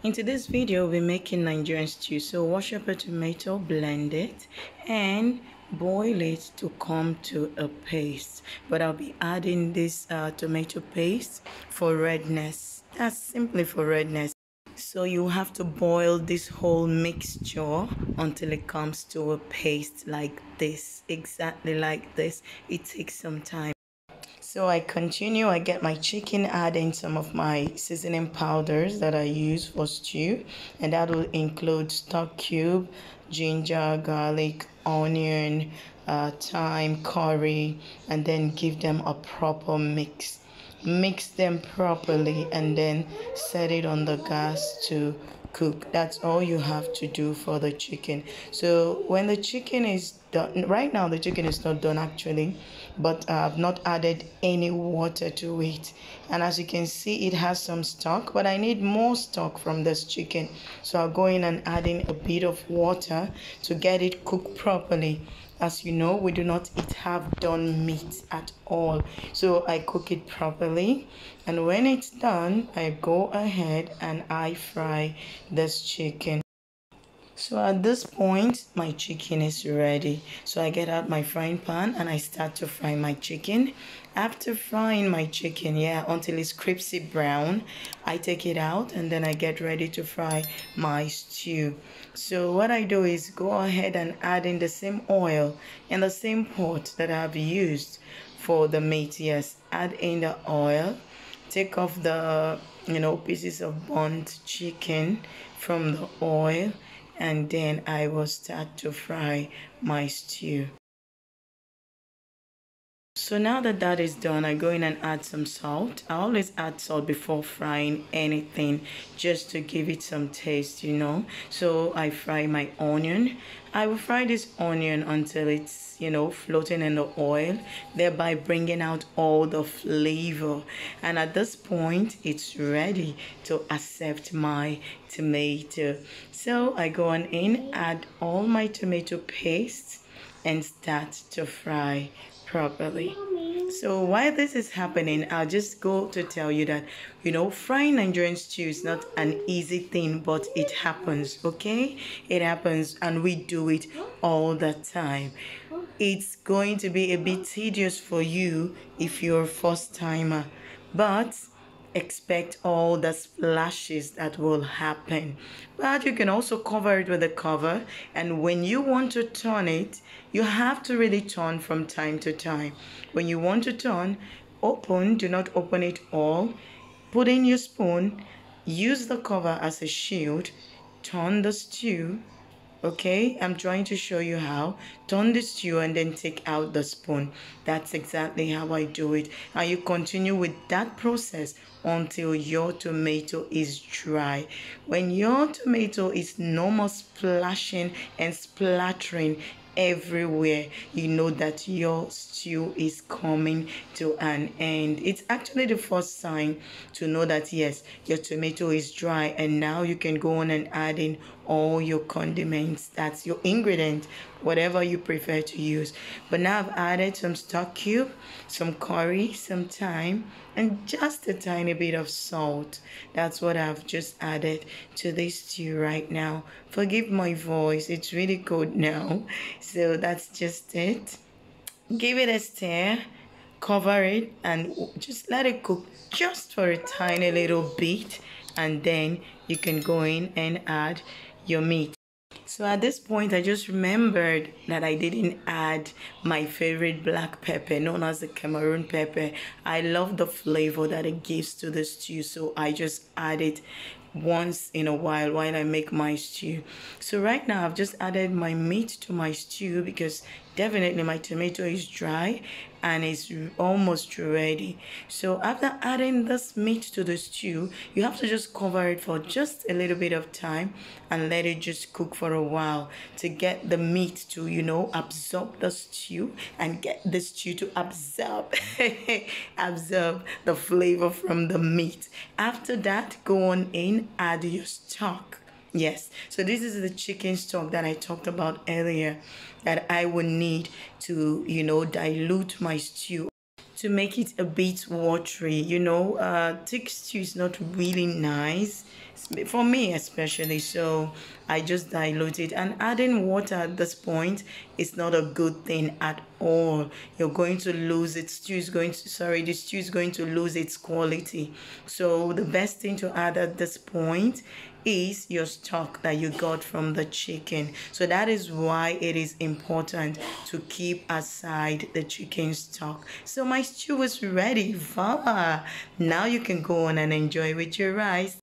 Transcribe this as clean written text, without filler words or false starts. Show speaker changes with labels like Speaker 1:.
Speaker 1: In today's video, we're making Nigerian stew. So wash up a tomato, blend it, and boil it to come to a paste. But I'll be adding this tomato paste for redness. That's simply for redness. So you have to boil this whole mixture until it comes to a paste like this, exactly like this. It takes some time. So I continue, I get my chicken, add in some of my seasoning powders that I use for stew, and that will include stock cube, ginger, garlic, onion, thyme, curry, and then give them a proper mix. Mix them properly and then set it on the gas to cook. That's all you have to do for the chicken. So when the chicken is done, right now the chicken is not done actually, but I've not added any water to it, and as you can see it has some stock, but I need more stock from this chicken, so I'll go in and add in a bit of water to get it cooked properly. As you know, we do not eat half-done meat at all, so I cook it properly, and when it's done I go ahead and I fry this chicken. So at this point, my chicken is ready. So I get out my frying pan and I start to fry my chicken. After frying my chicken, until it's crispy brown, I take it out and then I get ready to fry my stew. So what I do is go ahead and add in the same oil in the same pot that I've used for the meat. Yes, add in the oil. Take off the pieces of burnt chicken from the oil, and then I will start to fry my stew. So now that that is done, I go in and add some salt. I always add salt before frying anything just to give it some taste, So I fry my onion. I will fry this onion until it's, floating in the oil, thereby bringing out all the flavor. And at this point, it's ready to accept my tomato. So I go on in, add all my tomato paste, and start to fry properly. So while this is happening, I'll just go to tell you that frying Nigerian stew is not an easy thing, but it happens. Okay, it happens, and we do it all the time. It's going to be a bit tedious for you if you're a first timer, but expect all the splashes that will happen. But you can also cover it with a cover, and when you want to turn it, you have to really turn from time to time. When you want to turn, open, do not open it all, put in your spoon, use the cover as a shield, turn the stew. Okay, I'm trying to show you how. Turn the stew and then take out the spoon. That's exactly how I do it. And you continue with that process until your tomato is dry. When your tomato is no more splashing and splattering everywhere, you know that your stew is coming to an end. It's actually the first sign to know that yes, your tomato is dry, and now you can go on and add in all your condiments. That's your ingredient, whatever you prefer to use. But now I've added some stock cube, some curry, some thyme, and just a tiny bit of salt. That's what I've just added to this stew right now. Forgive my voice, it's really cold now. So that's just it. Give it a stir, cover it, and just let it cook just for a tiny little bit, and then you can go in and add your meat. So at this point, I just remembered that I didn't add my favorite black pepper, known as the Cameroon pepper. I love the flavor that it gives to the stew, so I just add it once in a while I make my stew. So right now I've just added my meat to my stew because definitely my tomato is dry and it's almost ready. So after adding this meat to the stew, you have to just cover it for just a little bit of time and let it just cook for a while to get the meat to absorb the stew and get the stew to absorb absorb the flavor from the meat. After that, go on in, add your stock. Yes, so this is the chicken stock that I talked about earlier that I would need to dilute my stew. to make it a bit watery. Thick stew is not really nice for me especially, so I just dilute it. And adding water at this point is not a good thing at all. You're going to lose its stew is going to sorry the stew is going to lose its quality. So the best thing to add at this point is your stock that you got from the chicken. So that is why it is important to keep aside the chicken stock. So my stew is ready. Voila! Now you can go on and enjoy with your rice.